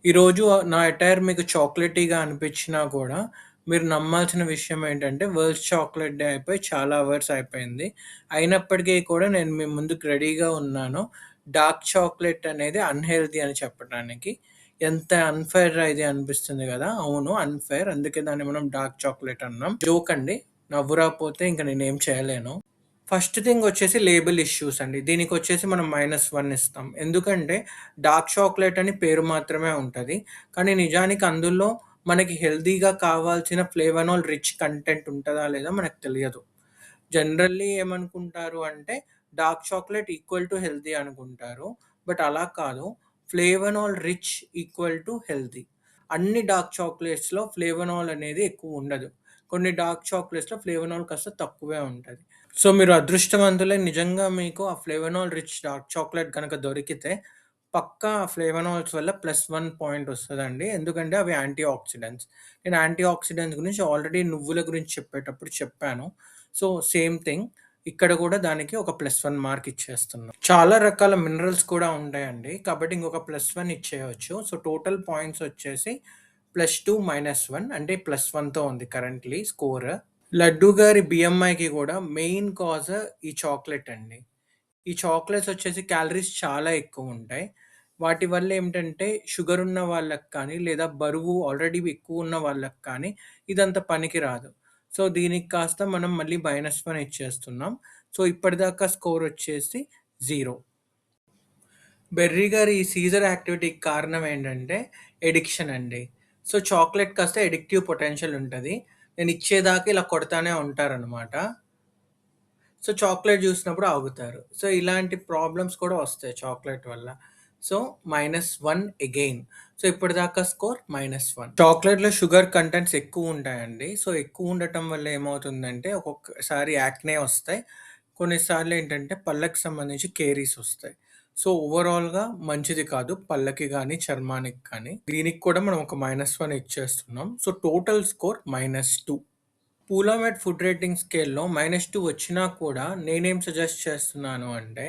ఈరోజు నా అటైర్ మీకు చాక్లేటీగా అనిపించినా కూడా, మీరు నమ్మాల్సిన విషయం ఏంటంటే, వరల్డ్ చాక్లేట్ డే అయిపోయి చాలా అవర్స్ అయిపోయింది. అయినప్పటికీ కూడా నేను మీ ముందుకు రెడీగా ఉన్నాను. డార్క్ చాక్లేట్ అనేది అన్‌హెల్తీ అని చెప్పడానికి. ఎంత అన్‌ఫెయిర్‌గా ఇది అనిపిస్తుంది గదా! అవును, అన్‌ఫెయిర్. అందుకే దాన్ని మనం డార్క్ చాక్లేట్ అన్నాం. జోక్ అండి. నవ్వు రాకపోతే ఇంక నేనేం చేయలేను. ఫస్ట్ థింగ్ వచ్చేసి లేబుల్ ఇష్యూస్ అండి. దీనికొచ్చేసి మనం -1 ఇస్తాం. ఎందుకంటే డార్క్ చాక్లేట్ అని పేరు మాత్రమే ఉంటది. కానీ నిజానికి అందులో మనకి హెల్తీగా కావాల్సిన ఫ్లేవనాల్ రిచ్ కంటెంట్ ఉంటదా లేదా మనకు తెలియదు. జనరల్లీ ఏమనుకుంటారు అంటే dark chocolate equal to healthy అనుకుంటారు. బట్ అలా కాదు. Flavonol rich equal to healthy. అన్ని డార్క్ చాక్లేట్స్‌లో ఫ్లేవనాల్ అనేది ఎక్కువ ఉండదు. కొన్ని డార్క్ చాక్లేట్స్‌లో ఫ్లేవనాల్ కాస్త తక్కువే ఉంటది. సో, మీరు అదృష్టవంతులై నిజంగా మీకు ఆ ఫ్లేవనాల్ రిచ్ డార్క్ చాక్లేట్ గనక దొరికితే, పక్కా ఆ ఫ్లేవనాల్స్ వల్ల +1 పాయింట్ వస్తదండి. ఎందుకంటే అవి యాంటీ ఆక్సిడెంట్స్. నేను యాంటీ ఆక్సిడెంట్స్ గురించి ఆల్రెడీ నువ్వుల గురించి చెప్పేటప్పుడు చెప్పాను. సో, సేమ్ థింగ్ ఇక్కడ కూడా దానికి ఒక +1 మార్క్ ఇచ్చేస్తున్నా. చాలా రకాల మినరల్స్ కూడా ఉంటాయండి. కాబట్టి ఇంకొక +1 ఇచ్చేయొచ్చు. సో, టోటల్ పాయింట్స్ వచ్చేసి +2, -1 అంటే +1తో ఉంది కరెంట్‌లీ స్కోర్. లడ్డు గారి బీఎంఐకి గూడా మెయిన్ కాజ్ ఈ చాక్లేట్ అండి. ఈ చాక్లేట్స్ వచ్చేసి క్యాలరీస్ చాలా ఎక్కువుంటాయి. వాటి వల్ల ఏమిటంటే షుగర్ ఉన్న వాళ్ళకి కానీ, లేదా బరువు ఆల్రెడీ ఎక్కువున్న వాళ్ళకి కానీ ఇదంత పనికి రాదు. సో, దీనికి కాస్త మనం మళ్ళీ -1 ఇచ్చేస్తున్నాం. సో, ఇప్పటిదాకా స్కోర్ వచ్చేసి 0. బెర్రీ గారి ఈ సీజర్ యాక్టివిటీకి కారణం ఏంటంటే ఎడిక్షన్ అండి. సో, చాక్లేట్ కాస్త అడిక్టివ్ పొటెన్షియల్ ఉంటది. నేనిచ్చేదాకా ఇలా కొడతానే ఉంటారనమాట. సో, చాక్లేట్ జూసినప్పుడు ఆగుతారు. సో, ఇలాంటి ప్రాబ్లమ్స్ కూడా వస్తాయి చాక్లేట్ వల్ల. So, -1 again. సో, ఇప్పటిదాకా స్కోర్ -1. చాక్లేట్‌లో షుగర్ కంటెంట్స్ ఎక్కువుంటాయండి. సో, ఎక్కువుండటం వల్ల ఏమవుతుందంటే, ఒక్కొక్కసారి యాక్నే ఒస్తాయి. కొన్నిసార్లు ఏంటంటే, పళ్ళకి సంబంధించి కేరీస్ ఒస్తాయి. సో, ఓవరాల్‌గా మంచిది కాదు పళ్ళకి గానీ, చర్మానికి కానీ. దీనికి కూడా మనం ఒక -1 ఇచ్చేస్తున్నాం. So, total score -2. పూలామెట్ ఫుడ్ రేటింగ్ స్కేల్‌లో -2 వచ్చినా కూడా నేనేం సజెస్ట్ చేస్తున్నాను అంటే,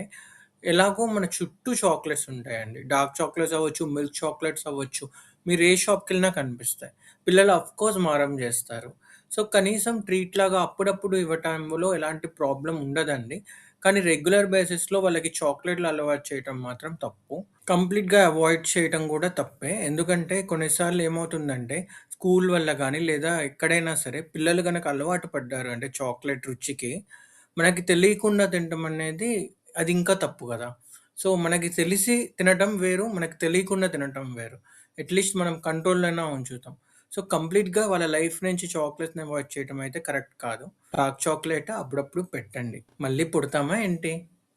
ఎలాగో మన చుట్టూ చాక్లెట్స్ ఉంటాయండి. డార్క్ చాక్లెట్స్ అవ్వచ్చు, మిల్క్ చాక్లెట్స్ అవ్వచ్చు. మీరు ఏ షాప్‌కెళ్ళినా కనిపిస్తాయి. పిల్లలు ఆఫ్‌కోర్స్ మారం జేస్తారు. సో, కనీసం ట్రీట్ లాగా అప్పుడప్పుడు ఇవ్వటంలో ఎలాంటి ప్రాబ్లమ్ ఉండదండి. కానీ రెగ్యులర్ బేసిస్‌లో వాళ్ళకి చాక్లెట్‌లు అలవాటు చేయటం మాత్రం తప్పు. కంప్లీట్‌గా అవాయిడ్ చేయటం గూడా తప్పే. ఎందుకంటే కొన్నిసార్లు ఏమవుతుందంటే స్కూల్ వల్ల గానీ, లేదా ఎక్కడైనా సరే పిల్లలు గనక అలవాటు పడ్డారు అంటే చాక్లేట్ రుచికి, మనకి తెలియకుండా తినటం అనేది అది ఇంకా తప్పు గదా! సో, మనకి తెలిసి తినటం వేరు, మనకు తెలియకుండా తినటం వేరు. అట్‌లీస్ట్ మనం కంట్రోల్‌లో అయినా ఉంచుతాం. సో, కంప్లీట్‌గా వాళ్ళ లైఫ్ నుంచి చాక్లేట్స్‌ని అవాయిడ్ చేయటం అయితే కరెక్ట్ కాదు. డార్క్ చాక్లేట్ అప్పుడప్పుడు పెట్టండి. మళ్ళీ పుడతామా ఏంటి?